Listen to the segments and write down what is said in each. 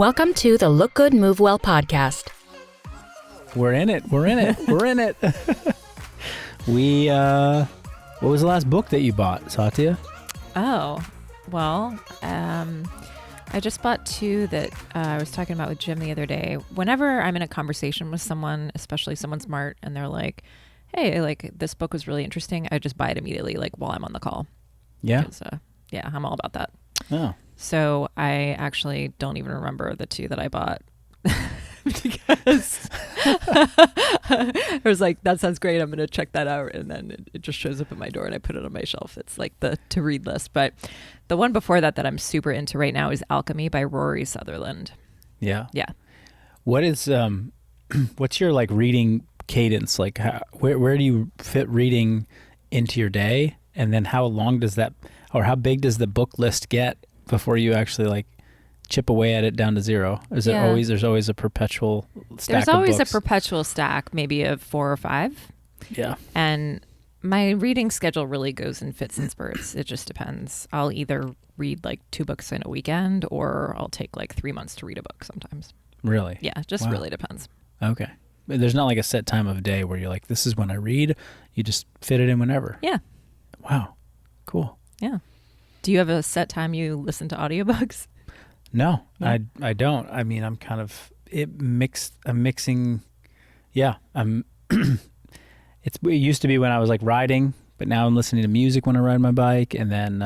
Welcome to the Look Good, Move Well podcast. We're in it. We're in it. What was the last book that you bought, Satya? Oh, well, I just bought two that I was talking about with Jim the other day. Whenever I'm in a conversation with someone, especially someone smart, and they're like, hey, like this book was really interesting, I just buy it immediately, like while I'm on the call. Yeah. Because, I'm all about that. Oh. So I actually don't even remember the two that I bought because I was like, that sounds great. I'm going to check that out. And then it just shows up at my door and I put it on my shelf. It's like the to read list. But the one before that I'm super into right now is Alchemy by Rory Sutherland. Yeah. Yeah. What is, what's your like reading cadence? Like where do you fit reading into your day? And then how long does that, or how big does the book list get before you actually like chip away at it down to zero? Is it always, there's always a perpetual stack There's always of books? a perpetual stack, maybe of 4 or 5. Yeah. And my reading schedule really goes in fits and spurts. It just depends. I'll either read like 2 books in a weekend or I'll take like 3 months to read a book sometimes. Really? Yeah, it just really depends. Okay. But there's not like a set time of day where you're like, this is when I read. You just fit it in whenever. Yeah. Wow. Cool. Yeah. Do you have a set time you listen to audiobooks? No, Yeah. I don't. I mean, I'm kind of I'm mixing. Yeah, it used to be when I was like riding, but now I'm listening to music when I ride my bike, and then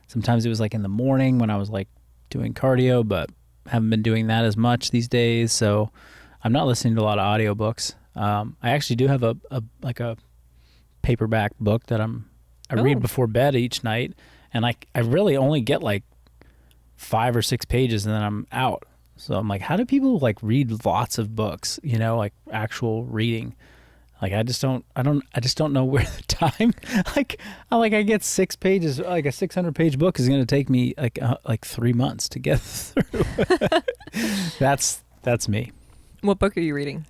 sometimes it was like in the morning when I was like doing cardio, but haven't been doing that as much these days. So I'm not listening to a lot of audiobooks. I actually do have a paperback book that I read before bed each night, and I really only get like 5 or 6 pages and then I'm out. So I'm like, how do people like read lots of books, like actual reading? Like I just don't know where the time, I get 6 pages, like a 600 page book is going to take me like 3 months to get through. That's me. What book are you reading?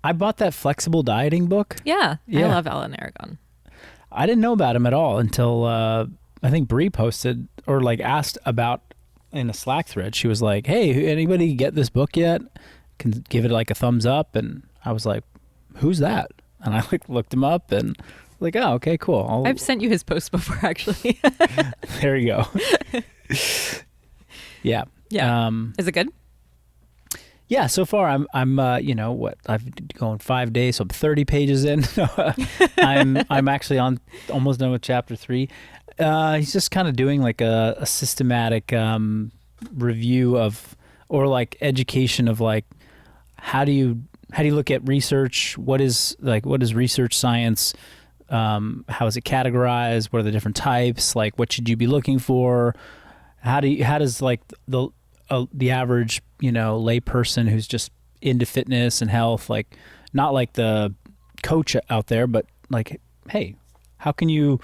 I bought that flexible dieting book. Yeah. I love Ellen Aragon. I didn't know about him at all until I think Bree posted or like asked about in a Slack thread. She was like, hey, anybody get this book yet? Can give it like a thumbs up. And I was like, who's that? And I like looked him up and like, oh, okay, cool. I've sent you his post before actually. There you go. Yeah. Yeah. Is it good? Yeah, so far I'm I've gone 5 days, so I'm 30 pages in. I'm actually almost done with chapter 3. He's just kind of doing like a systematic review of, or like education of like how do you look at research? What is research science? How is it categorized? What are the different types? Like what should you be looking for? How does like the average lay person who's just into fitness and health, like not like the coach out there, but like, hey, how can you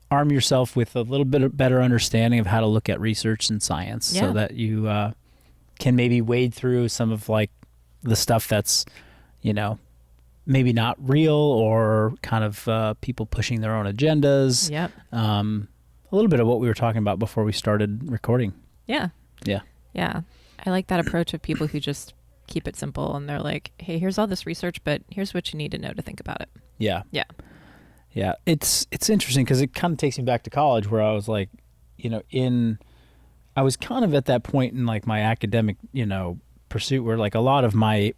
arm yourself with a little bit of better understanding of how to look at research and science so that you can maybe wade through some of like the stuff that's maybe not real or kind of people pushing their own agendas. Yep. A little bit of what we were talking about before we started recording. Yeah. Yeah. Yeah. I like that approach of people who just keep it simple and they're like, hey, here's all this research, but here's what you need to know to think about it. Yeah. Yeah. Yeah. It's interesting because it kind of takes me back to college where I was like, I was kind of at that point in like my academic, pursuit where like a lot of my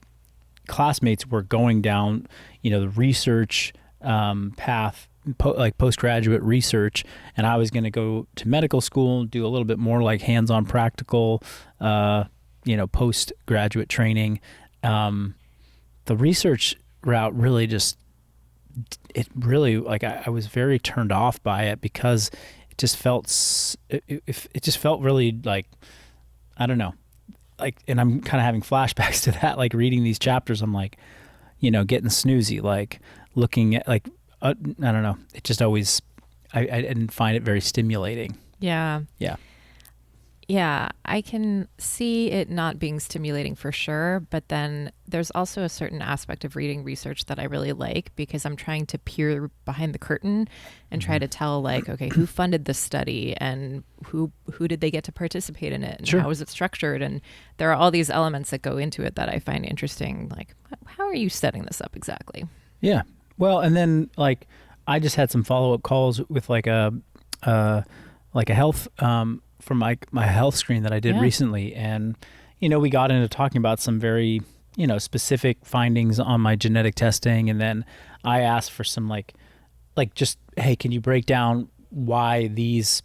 classmates were going down, the research path, like postgraduate research, and I was going to go to medical school, do a little bit more like hands-on practical, postgraduate training. The research route really I was very turned off by it because it just felt really like, I don't know, like, and I'm kind of having flashbacks to that, like reading these chapters, I'm like, getting snoozy, like looking at like, I don't know. It just always, I didn't find it very stimulating. Yeah. Yeah. Yeah, I can see it not being stimulating for sure, but then there's also a certain aspect of reading research that I really like because I'm trying to peer behind the curtain and try to tell like, okay, who funded this study and who did they get to participate in it and Sure. how is it structured? And there are all these elements that go into it that I find interesting. Like, how are you setting this up exactly? Yeah. Well, and then like I just had some follow-up calls with like a health from my health screen that I did recently, and we got into talking about some very specific findings on my genetic testing, and then I asked for some like just, hey, can you break down why these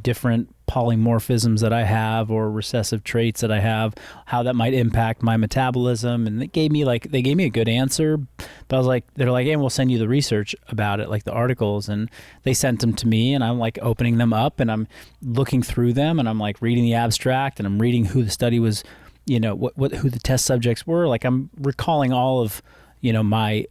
different polymorphisms that I have or recessive traits that I have, how that might impact my metabolism. And they gave me a good answer, but I was like, they're like, hey, we'll send you the research about it, like the articles. And they sent them to me, and I'm like opening them up and I'm looking through them, and I'm like reading the abstract, and I'm reading who the study was, who the test subjects were. Like I'm recalling all of, my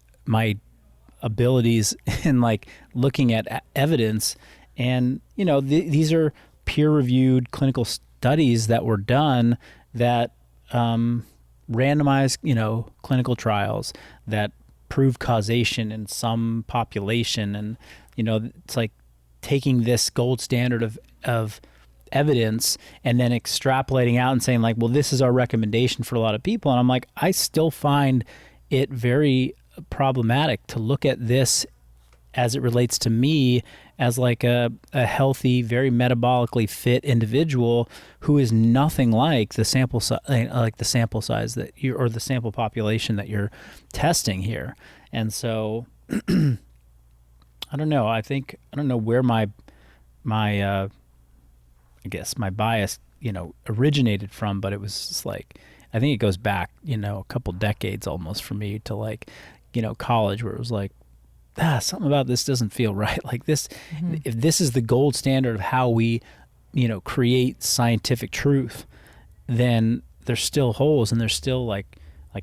abilities in like looking at evidence. And, these are peer-reviewed clinical studies that were done that randomized, clinical trials that prove causation in some population. And, it's like taking this gold standard of evidence and then extrapolating out and saying like, well, this is our recommendation for a lot of people. And I'm like, I still find it very problematic to look at this as it relates to me as like a healthy, very metabolically fit individual who is nothing like the sample size, that you or the sample population that you're testing here. And so I don't know. I don't know where my I guess my bias, originated from, but it was just like, I think it goes back, a couple decades almost for me to like, college, where it was like, something about this doesn't feel right. Like this, if this is the gold standard of how we, create scientific truth, then there's still holes, and there's still like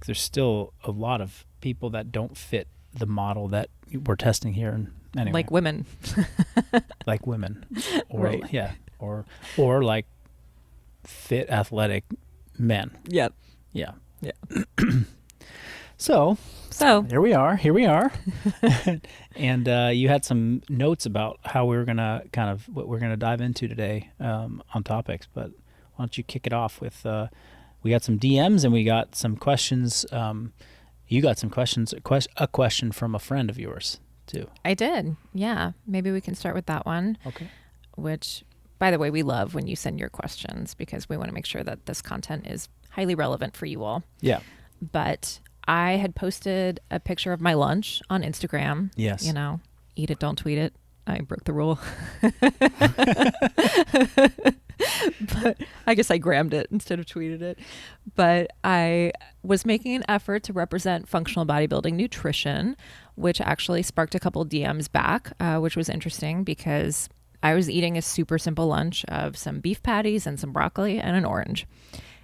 there's still a lot of people that don't fit the model that we're testing here. And anyway, Like women. or Right. yeah, or like fit athletic men. Yep. Yeah. Yeah. So here we are. And you had some notes about how we were gonna what we're gonna dive into today on topics. But why don't you kick it off with? We got some DMs and we got some questions. You got some questions. A question from a friend of yours too. I did. Yeah. Maybe we can start with that one. Okay. Which, by the way, we love when you send your questions because we want to make sure that this content is highly relevant for you all. Yeah. But I had posted a picture of my lunch on Instagram. Yes. Eat it, don't tweet it. I broke the rule. But I guess I grammed it instead of tweeted it. But I was making an effort to represent functional bodybuilding nutrition, which actually sparked a couple DMs back, which was interesting because I was eating a super simple lunch of some beef patties and some broccoli and an orange.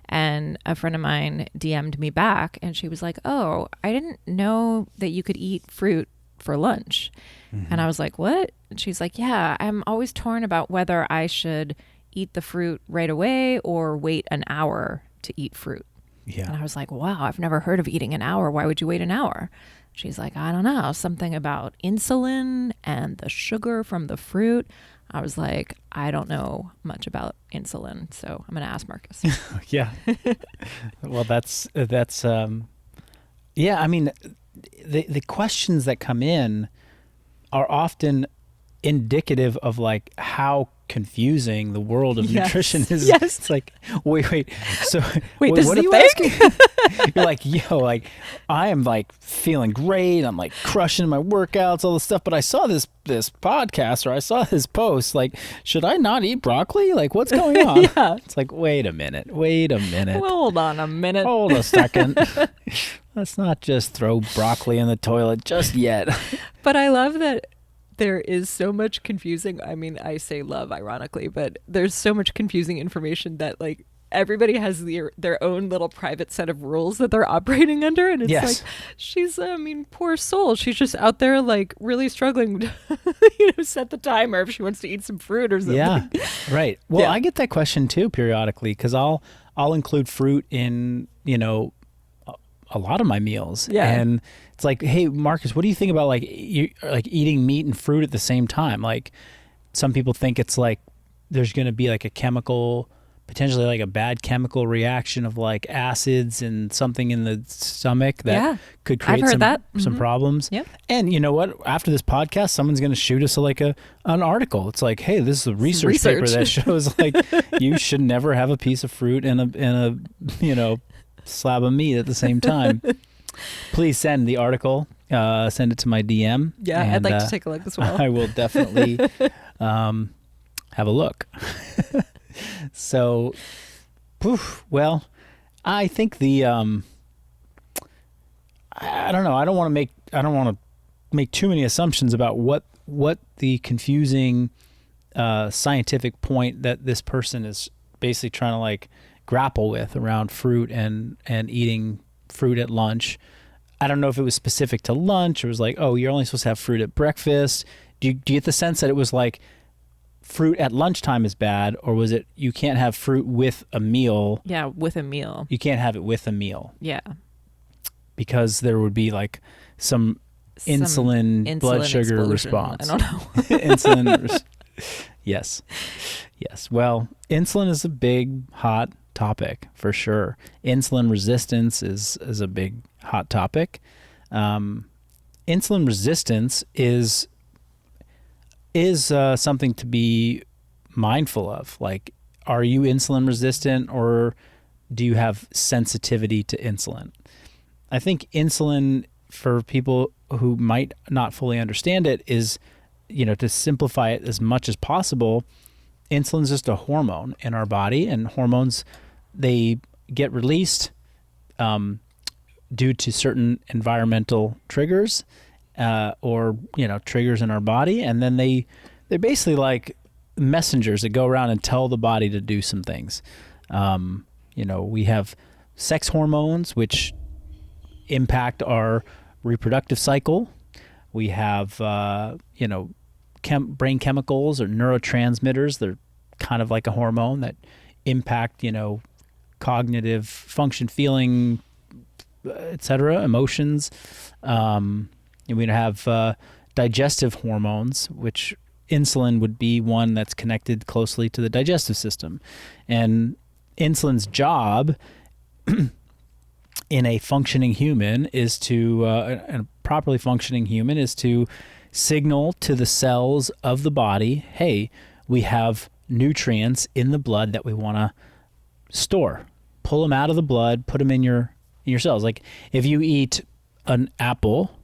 And a friend of mine DM'd me back and she was like, oh, I didn't know that you could eat fruit for lunch. Mm-hmm. And I was like, what? And she's like, yeah, I'm always torn about whether I should eat the fruit right away or wait an hour to eat fruit. Yeah. And I was like, wow, I've never heard of eating an hour. Why would you wait an hour? She's like, I don't know, something about insulin and the sugar from the fruit. I was like, I don't know much about insulin, so I'm going to ask Marcus. Yeah. Well, that's yeah, I mean, the questions that come in are often indicative of like how confusing the world of nutrition is. Yes. It's like, wait. So wait, this what is are a you thing? asking? You're like, like I am like feeling great. I'm like crushing my workouts, all this stuff. But I saw this podcast or I saw this post. Like, should I not eat broccoli? Like, what's going on? Yeah. It's like, wait a minute. Hold on a minute. Hold a second. Let's not just throw broccoli in the toilet just yet. But I love that there is so much confusing. I mean, I say love ironically, but there's so much confusing information that like everybody has their own little private set of rules that they're operating under. And it's Yes. like, she's, I mean, poor soul. She's just out there like really struggling to, set the timer if she wants to eat some fruit or something. Yeah, right. Well, Yeah. I get that question too periodically because I'll include fruit in, a lot of my meals. Yeah. And it's like, hey, Marcus, what do you think about like eating meat and fruit at the same time? Like some people think it's like there's going to be like a chemical, potentially like a bad chemical reaction of like acids and something in the stomach that could create I've heard some problems. Yep. And you know what? After this podcast, someone's going to shoot us like an article. It's like, hey, this is a research paper that shows like you should never have a piece of fruit and a slab of meat at the same time. Please send the article. Send it to my DM. Yeah, and, I'd like to take a look as well. I will definitely have a look. So, well, I think the I don't know. I don't want to make too many assumptions about what the confusing scientific point that this person is basically trying to like grapple with around fruit and eating fruit at lunch. I don't know if it was specific to lunch or it was like, oh, you're only supposed to have fruit at breakfast. Do you get the sense that it was like fruit at lunchtime is bad, or was it you can't have fruit with a meal? Yeah, with a meal. You can't have it with a meal. Yeah. Because there would be like some insulin blood sugar explosion. response. I don't know. Yes. Well, insulin is a big, hot topic for sure. Insulin resistance is a big, hot topic. Insulin resistance is something to be mindful of. Like, are you insulin resistant or do you have sensitivity to insulin? I think insulin, for people who might not fully understand it, is, to simplify it as much as possible, insulin is just a hormone in our body, and hormones, they get released due to certain environmental triggers or triggers in our body, and then they're basically like messengers that go around and tell the body to do some things. We have sex hormones which impact our reproductive cycle. We have brain chemicals or neurotransmitters. They're kind of like a hormone that impact cognitive function, feeling, etc., emotions. We have digestive hormones, which insulin would be one that's connected closely to the digestive system. And insulin's job in a functioning human is to, a properly functioning human is to signal to the cells of the body, hey, we have nutrients in the blood that we want to store. Pull them out of the blood, put them in your cells. Like if you eat an apple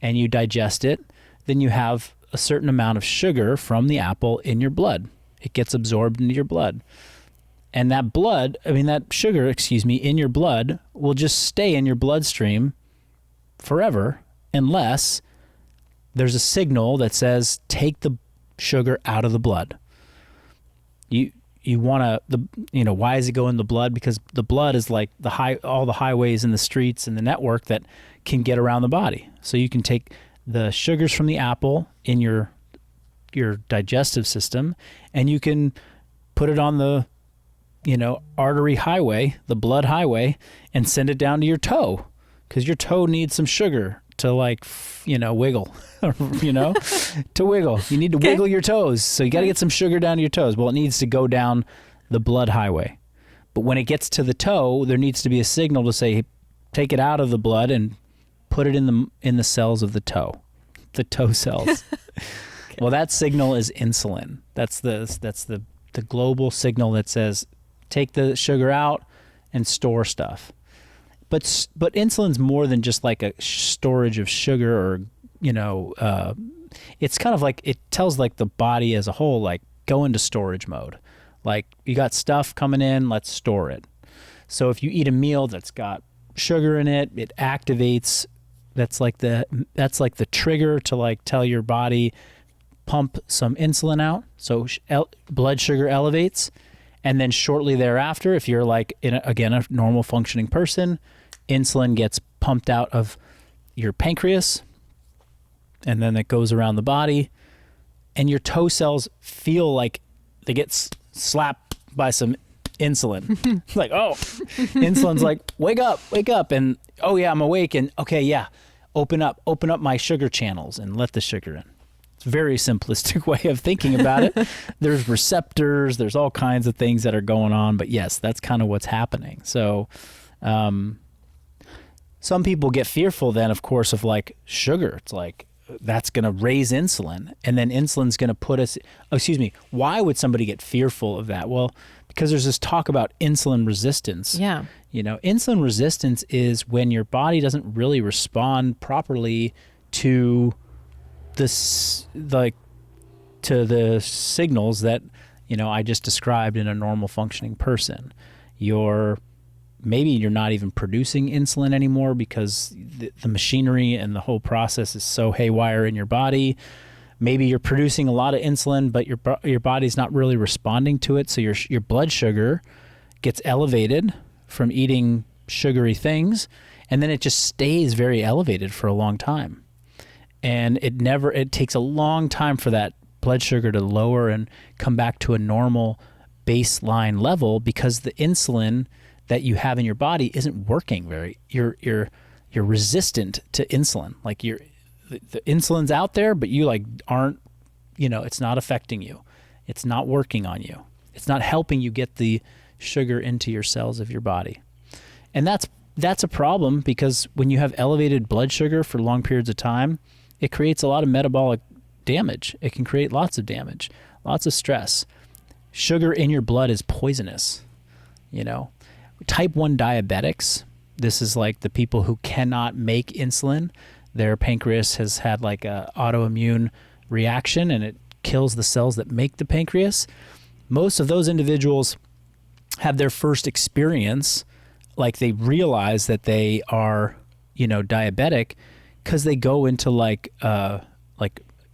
and you digest it, then you have a certain amount of sugar from the apple in your blood. It gets absorbed into your blood. And that sugar, in your blood will just stay in your bloodstream forever unless there's a signal that says, take the sugar out of the blood. You want to, why does it go in the blood? Because the blood is like all the highways and the streets and the network that can get around the body. So you can take the sugars from the apple in your digestive system, and you can put it on the, artery highway, the blood highway, and send it down to your toe, because your toe needs some sugar to wiggle, to wiggle. You need to wiggle your toes. So you got to get some sugar down to your toes. Well, it needs to go down the blood highway. But when it gets to the toe, there needs to be a signal to say, take it out of the blood and put it in the cells of the toe cells. Well, that signal is insulin. That's the global signal that says, take the sugar out and store stuff. But insulin's more than just like a storage of sugar, or it's kind of like, it tells like the body as a whole, like, go into storage mode. Like, you got stuff coming in, let's store it. So if you eat a meal that's got sugar in it, it activates. That's like the trigger to like tell your body, pump some insulin out. So blood sugar elevates, And then shortly thereafter, if you're like, again, a normal functioning person, insulin gets pumped out of your pancreas, and then it goes around the body, and your toe cells feel like they get slapped by some insulin. Like, oh, insulin's like, wake up. And, oh yeah, I'm awake. And okay, yeah, open up my sugar channels and let the sugar in. It's a very simplistic way of thinking about it. There's receptors, there's all kinds of things that are going on, but yes, that's kind of what's happening. So, some people get fearful then, of course, of like sugar. It's like, that's going to raise insulin, and then insulin's going to put us, why would somebody get fearful of that? Well, because there's this talk about insulin resistance. Yeah. Insulin resistance is when your body doesn't really respond properly to the signals that, I just described in a normal functioning person. Maybe you're not even producing insulin anymore because the machinery and the whole process is so haywire in your body. Maybe you're producing a lot of insulin, but your body's not really responding to it. So your blood sugar gets elevated from eating sugary things, and then it just stays very elevated for a long time. And it takes a long time for that blood sugar to lower and come back to a normal baseline level, because the insulin that you have in your body isn't working you're resistant to insulin. Like the insulin's out there, but you like aren't, it's not affecting you. It's not working on you. It's not helping you get the sugar into your cells of your body. And that's a problem, because when you have elevated blood sugar for long periods of time, it creates a lot of metabolic damage. It can create lots of damage, lots of stress. Sugar in your blood is poisonous, Type 1 diabetics, this is like the people who cannot make insulin. Their pancreas has had like a autoimmune reaction, and it kills the cells that make the pancreas. Most of those individuals have their first experience, like they realize that they are, diabetic, because they go into like they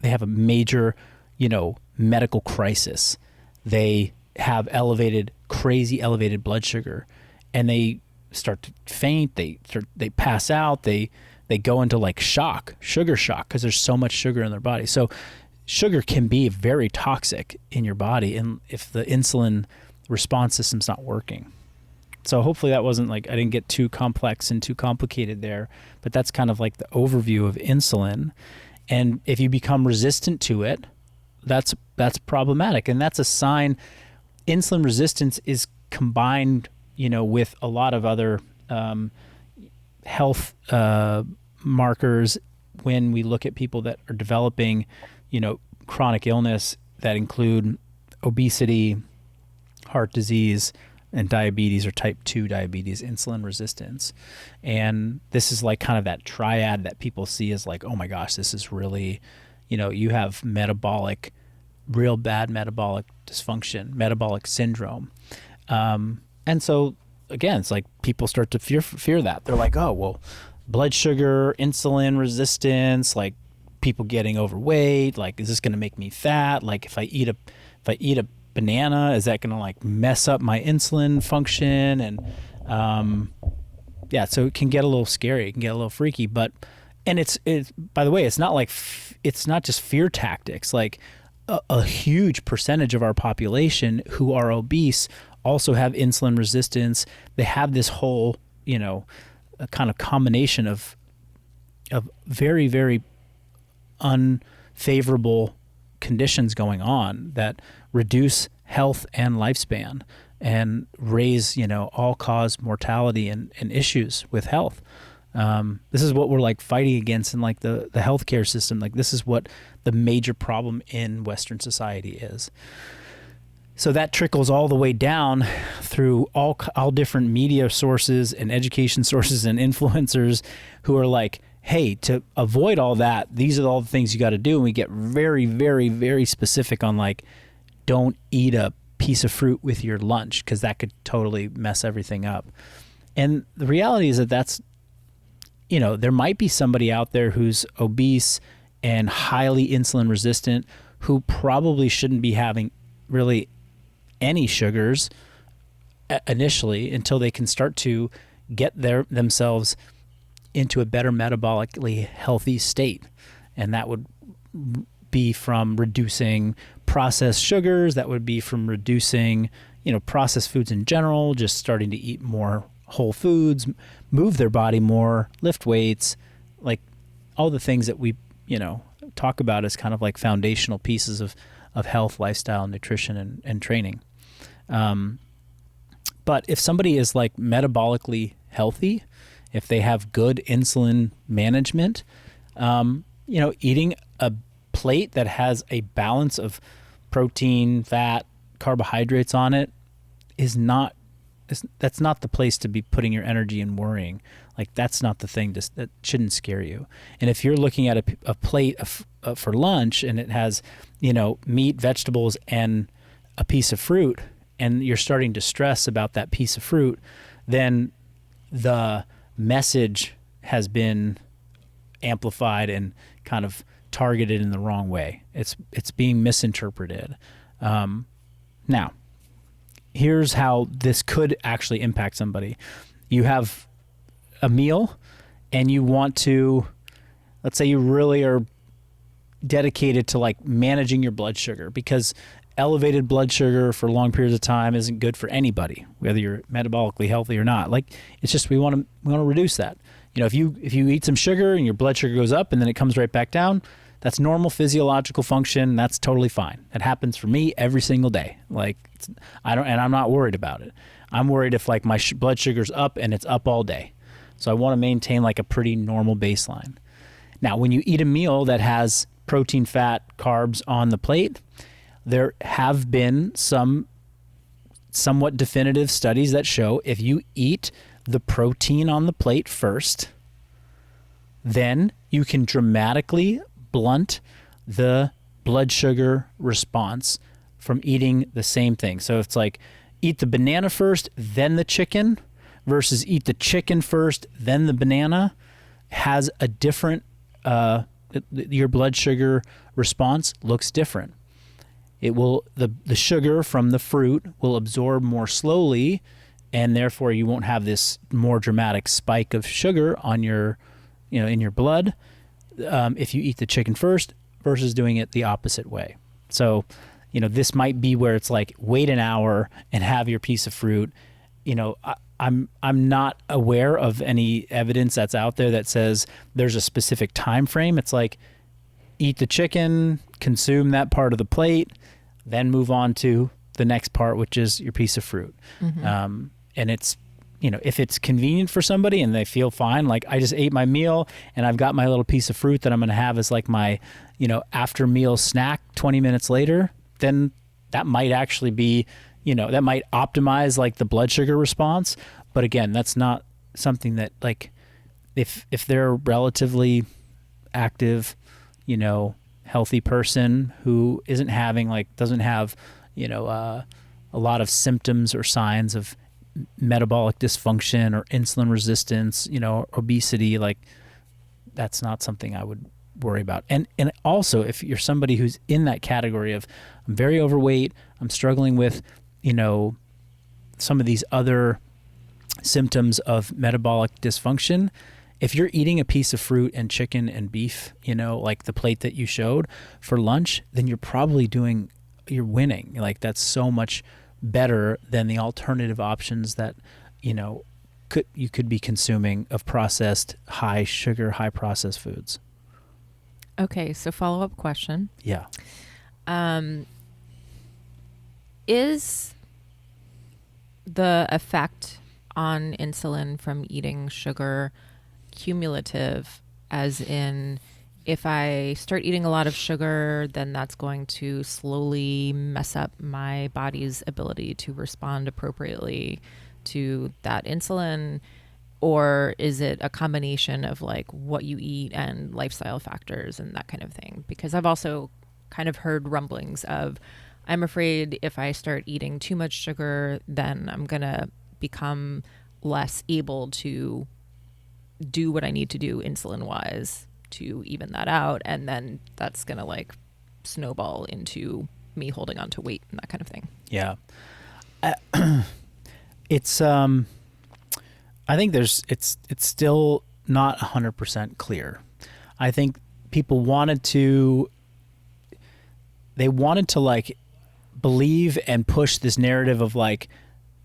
have a major, medical crisis. They have crazy elevated blood sugar, and they start to faint. They pass out. They go into like sugar shock, because there's so much sugar in their body. So sugar can be very toxic in your body, and if the insulin response system's not working. So hopefully that wasn't like, I didn't get too complex and too complicated there, but that's kind of like the overview of insulin. And if you become resistant to it, that's problematic. And that's a sign. Insulin resistance is combined, with a lot of other health markers when we look at people that are developing, chronic illness that include obesity, heart disease, and diabetes, or type 2 diabetes, insulin resistance. And this is like kind of that triad that people see as like, oh my gosh, this is really, you have real bad metabolic dysfunction, metabolic syndrome. And so again, it's like people start to fear that. They're like, oh, well, blood sugar, insulin resistance, like people getting overweight, like, is this going to make me fat? Like if I eat a banana, is that going to like mess up my insulin function? And so it can get a little scary. It can get a little freaky, and it's by the way, it's not like, it's not just fear tactics. Like a huge percentage of our population who are obese also have insulin resistance. They have this whole, a kind of combination of very, very unfavorable conditions going on that reduce health and lifespan and raise, all-cause mortality and issues with health. This is what we're like fighting against in like the healthcare system. Like this is what the major problem in Western society is. So that trickles all the way down through all different media sources and education sources and influencers who are like, hey, to avoid all that, these are all the things you got to do. And we get very, very, very specific on like, don't eat a piece of fruit with your lunch, because that could totally mess everything up. And the reality is that's, there might be somebody out there who's obese and highly insulin resistant who probably shouldn't be having really any sugars initially until they can start to get themselves into a better metabolically healthy state. And that would be from reducing processed sugars, that would be from reducing, processed foods in general, just starting to eat more whole foods, move their body more, lift weights, like all the things that we, talk about as kind of like foundational pieces of health, lifestyle, nutrition, and training. But if somebody is like metabolically healthy, if they have good insulin management, eating a plate that has a balance of protein, fat, carbohydrates on it that's not the place to be putting your energy and worrying. Like that's not the thing that shouldn't scare you. And if you're looking at a plate for lunch and it has, meat, vegetables, and a piece of fruit, and you're starting to stress about that piece of fruit, then the message has been amplified and kind of targeted in the wrong way. It's being misinterpreted. Now, here's how this could actually impact somebody. You have a meal and you want to, let's say you really are dedicated to like managing your blood sugar, because elevated blood sugar for long periods of time isn't good for anybody, whether you're metabolically healthy or not. Like it's just, we want to reduce that. If you eat some sugar and your blood sugar goes up and then it comes right back down, that's normal physiological function. That's totally fine. It happens for me every single day. Like I'm not worried about it. I'm worried if like my blood sugar's up and it's up all day. So I want to maintain like a pretty normal baseline. Now, when you eat a meal that has protein, fat, carbs on the plate, there have been some somewhat definitive studies that show if you eat the protein on the plate first, then you can dramatically blunt the blood sugar response from eating the same thing. So it's like eat the banana first, then the chicken, versus eat the chicken first, then the banana, has a different, your blood sugar response looks different. It will, the sugar from the fruit will absorb more slowly, and therefore you won't have this more dramatic spike of sugar on your, in your blood, if you eat the chicken first versus doing it the opposite way. So, this might be where it's like wait an hour and have your piece of fruit. I'm not aware of any evidence that's out there that says there's a specific time frame. It's like eat the chicken, consume that part of the plate, then move on to the next part, which is your piece of fruit. Mm-hmm. And it's, if it's convenient for somebody and they feel fine, like I just ate my meal and I've got my little piece of fruit that I'm going to have as like my, after meal snack 20 minutes later, then that might actually be, that might optimize like the blood sugar response. But again, that's not something that like, if they're a relatively active, healthy person who isn't having doesn't have, a lot of symptoms or signs of metabolic dysfunction or insulin resistance, obesity, like that's not something I would worry about. And also if you're somebody who's in that category of I'm very overweight, I'm struggling with, some of these other symptoms of metabolic dysfunction, if you're eating a piece of fruit and chicken and beef, like the plate that you showed for lunch, then you're winning. Like that's so much better than the alternative options that, you could be consuming of processed, high sugar, high processed foods. Okay. So follow-up question. Yeah. Is the effect on insulin from eating sugar cumulative, as in if I start eating a lot of sugar, then that's going to slowly mess up my body's ability to respond appropriately to that insulin? Or is it a combination of like what you eat and lifestyle factors and that kind of thing? Because I've also kind of heard rumblings of, I'm afraid if I start eating too much sugar, then I'm going to become less able to do what I need to do insulin wise to even that out. And then that's going to like snowball into me holding on to weight and that kind of thing. Yeah. It's I think it's still not 100% clear. I think people wanted to like believe and push this narrative of like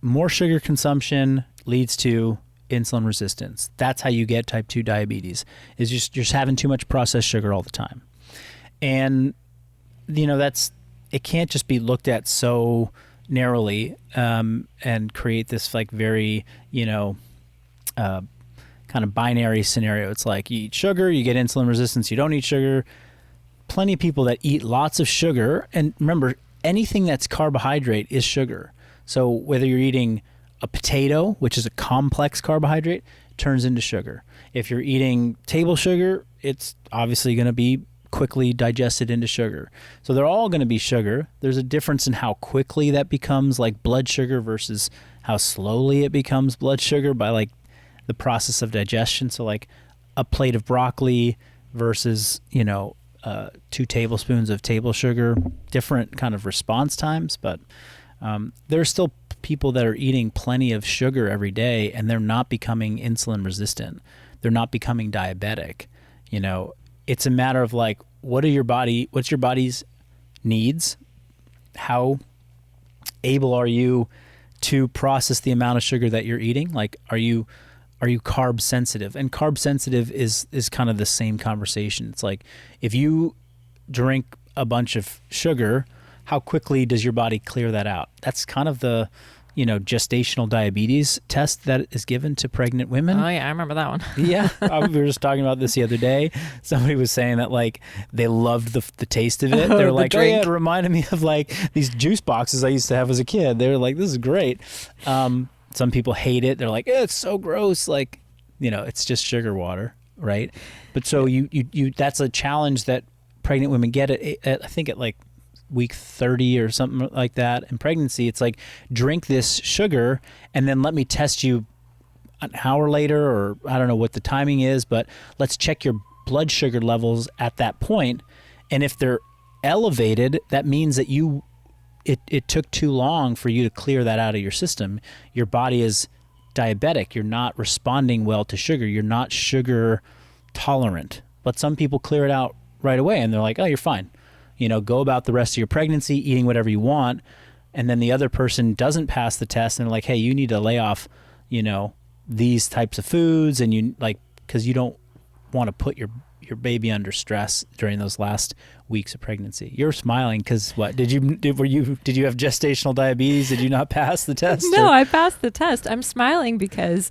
more sugar consumption leads to insulin resistance. That's how you get type 2 diabetes, is just having too much processed sugar all the time. And it can't just be looked at so narrowly and create this like very kind of binary scenario. It's like you eat sugar, you get insulin resistance. You don't eat sugar. Plenty of people that eat lots of sugar, and remember, anything that's carbohydrate is sugar. So whether you're eating a potato, which is a complex carbohydrate, turns into sugar. If you're eating table sugar, it's obviously going to be quickly digested into sugar. So they're all going to be sugar. There's a difference in how quickly that becomes like blood sugar versus how slowly it becomes blood sugar by like the process of digestion. So like a plate of broccoli versus 2 tablespoons of table sugar, different kind of response times. But there are still people that are eating plenty of sugar every day and they're not becoming insulin resistant. They're not becoming diabetic. It's a matter of like, what's your body's needs? How able are you to process the amount of sugar that you're eating? Like, are you carb sensitive? And carb sensitive is kind of the same conversation. It's like, if you drink a bunch of sugar, how quickly does your body clear that out? That's kind of the, gestational diabetes test that is given to pregnant women. Oh yeah, I remember that one. Yeah, we were just talking about this the other day. Somebody was saying that like they loved the taste of it. They were like, oh yeah, it reminded me of like these juice boxes I used to have as a kid. They were like, this is great. Some people hate it. They're like, it's so gross. Like, it's just sugar water, right? But so you that's a challenge that pregnant women get I think at like week 30 or something like that in pregnancy. It's like, drink this sugar and then let me test you an hour later, or I don't know what the timing is, but let's check your blood sugar levels at that point. And if they're elevated, that means that it took too long for you to clear that out of your system. Your body is diabetic. You're not responding well to sugar. You're not sugar tolerant. But some people clear it out right away and they're like, oh, you're fine. Go about the rest of your pregnancy eating whatever you want. And then the other person doesn't pass the test and they're like, hey, you need to lay off, these types of foods, and you like, because you don't want to put your baby under stress during those last weeks of pregnancy. You're smiling because what? Did you have gestational diabetes? Did you not pass the test? No, I passed the test. I'm smiling because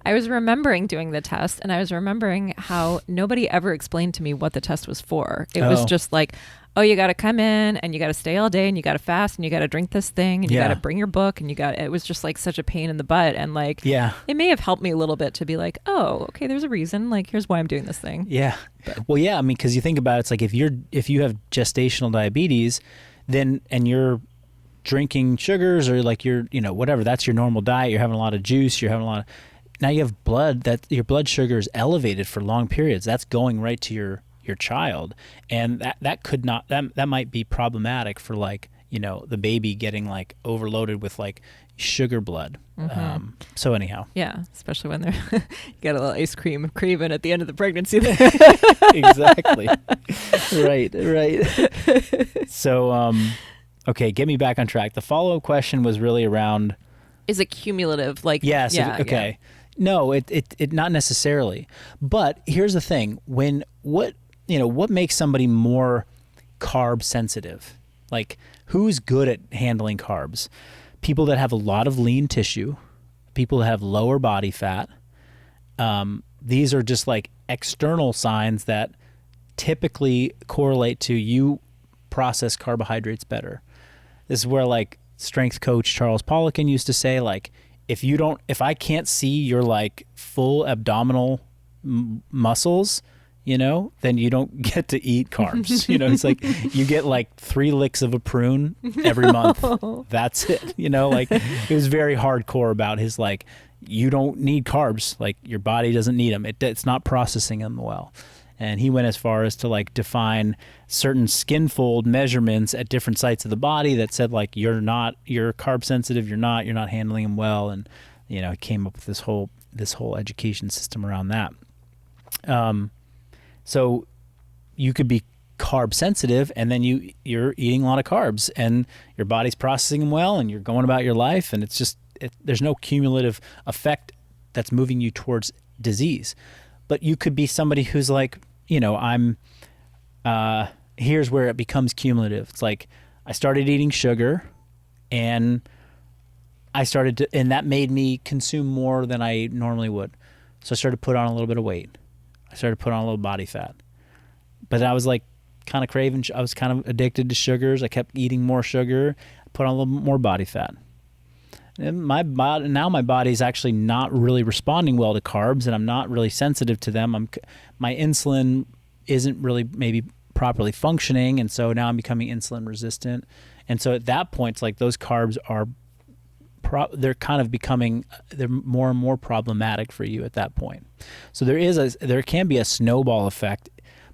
I was remembering doing the test, and I was remembering how nobody ever explained to me what the test was for. It was just like, oh, you got to come in and you got to stay all day and you got to fast and you got to drink this thing and you got to bring your book and it was just like such a pain in the butt. And like, it may have helped me a little bit to be like, oh, okay, there's a reason. Like, here's why I'm doing this thing. Yeah. Well, yeah. I mean, because you think about it, it's like if you have gestational diabetes, then, and you're drinking sugars or like you're, whatever, that's your normal diet. You're having a lot of juice. You're having a lot of, now you have your blood sugar is elevated for long periods. That's going right to your child, and that might be problematic for like the baby getting like overloaded with like sugar blood. Mm-hmm. So anyhow, especially when they're you got a little ice cream craving at the end of the pregnancy. Exactly. Right. So okay, get me back on track. The follow-up question was really around, is it cumulative? Like, yes. Okay. Yeah. No, it not necessarily. But here's the thing: what makes somebody more carb sensitive? Like, who's good at handling carbs? People that have a lot of lean tissue, people that have lower body fat. These are just like external signs that typically correlate to you process carbohydrates better. This is where like strength coach Charles Poliquin used to say, like, if I can't see your like full abdominal muscles, then you don't get to eat carbs. It's like you get like 3 licks of a prune every month. That's it. Like it was very hardcore about his like, you don't need carbs. Like your body doesn't need them. It's not processing them well. And he went as far as to like define certain skin fold measurements at different sites of the body that said like, you're carb sensitive, you're not handling them well. And, you know, he came up with this whole education system around that. So you could be carb sensitive, and then you're eating a lot of carbs and your body's processing them well, and you're going about your life, and it's just there's no cumulative effect that's moving you towards disease. But you could be somebody who's like, you know, here's where it becomes cumulative. It's like I started eating sugar, and and that made me consume more than I normally would. So I started to put on a little bit of weight. I started to put on a little body fat. But I was like kind of craving, I was kind of addicted to sugars. I kept eating more sugar, put on a little more body fat. And my body's actually not really responding well to carbs, and I'm not really sensitive to them. My insulin isn't really maybe properly functioning, and so now I'm becoming insulin resistant. And so at that point, it's like those carbs are they're kind of becoming, they're more and more problematic for you at that point. So there can be a snowball effect,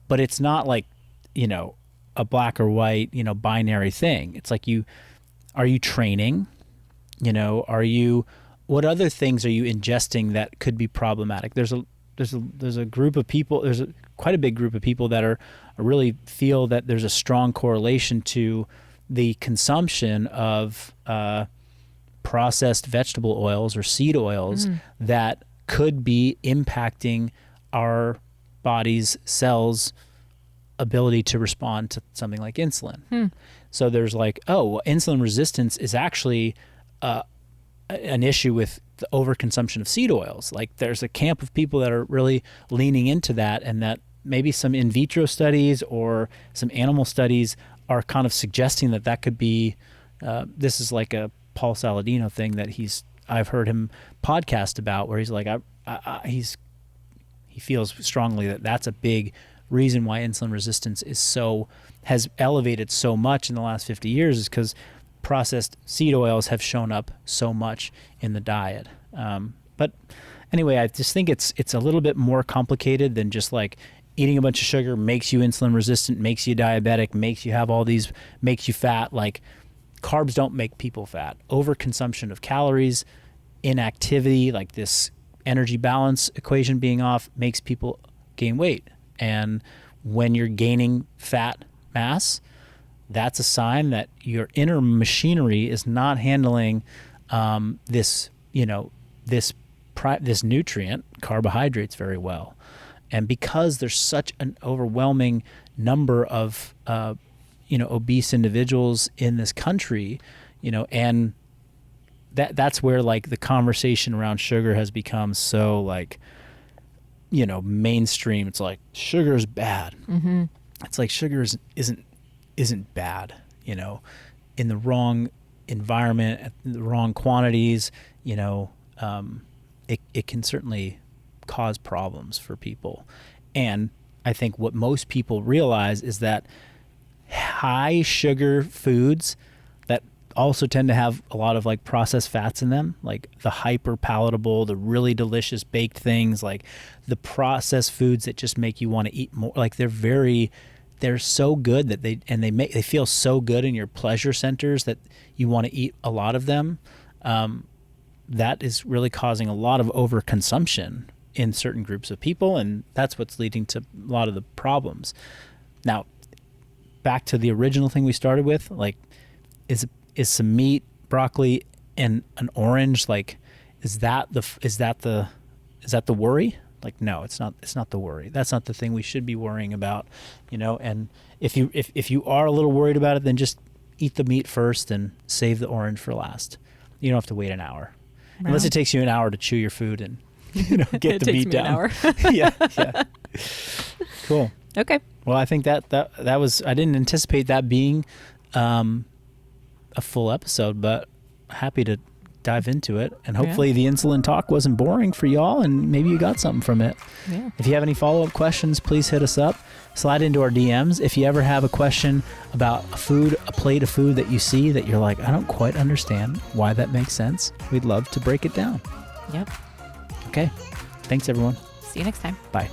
but it's not like, you know, a black or white, you know, binary thing. It's like are you training? You know, what other things are you ingesting that could be problematic? There's a group of people, quite a big group of people that really feel that there's a strong correlation to the consumption of processed vegetable oils or seed oils that could be impacting our body's cells' ability to respond to something like insulin. So there's like, insulin resistance is actually an issue with the overconsumption of seed oils. Like there's a camp of people that are really leaning into that, and that maybe some in vitro studies or some animal studies are kind of suggesting that could be, this is like a Paul Saladino thing that I've heard him podcast about, where he's like, he feels strongly that that's a big reason why insulin resistance has elevated so much in the last 50 years, is because processed seed oils have shown up so much in the diet. But anyway, I just think it's a little bit more complicated than just like eating a bunch of sugar makes you insulin resistant, makes you diabetic, makes you have all these, makes you fat. Like carbs don't make people fat. Overconsumption of calories, inactivity, like this energy balance equation being off, makes people gain weight. And when you're gaining fat mass, that's a sign that your inner machinery is not handling this nutrient, carbohydrates, very well. And because there's such an overwhelming number of obese individuals in this country, and that's where like the conversation around sugar has become so like, mainstream. It's like sugar is bad. Mm-hmm. It's like sugar isn't bad, in the wrong environment, at the wrong quantities, it can certainly cause problems for people. And I think what most people realize is that high sugar foods that also tend to have a lot of like processed fats in them, like the hyper palatable, the really delicious baked things, like the processed foods that just make you want to eat more, like they're so good that they feel so good in your pleasure centers that you want to eat a lot of them. That is really causing a lot of overconsumption in certain groups of people, and that's what's leading to a lot of the problems. Now, back to the original thing we started with, like, is some meat, broccoli, and an orange, like, is that the worry? Like, no, it's not the worry. That's not the thing we should be worrying about, and if you are a little worried about it, then just eat the meat first and save the orange for last. You don't have to wait an hour. Wow. Unless it takes you an hour to chew your food and get the meat down. It takes me an hour. Yeah. Cool. Okay. Well, I think that was, I didn't anticipate that being a full episode, but happy to dive into it, and hopefully the insulin talk wasn't boring for y'all, and maybe you got something from it. Yeah. If you have any follow-up questions, please hit us up, slide into our DMs. If you ever have a question about a plate of food that you see that you're like, I don't quite understand why that makes sense, we'd love to break it down. Yep. Okay. Thanks, everyone. See you next time. Bye.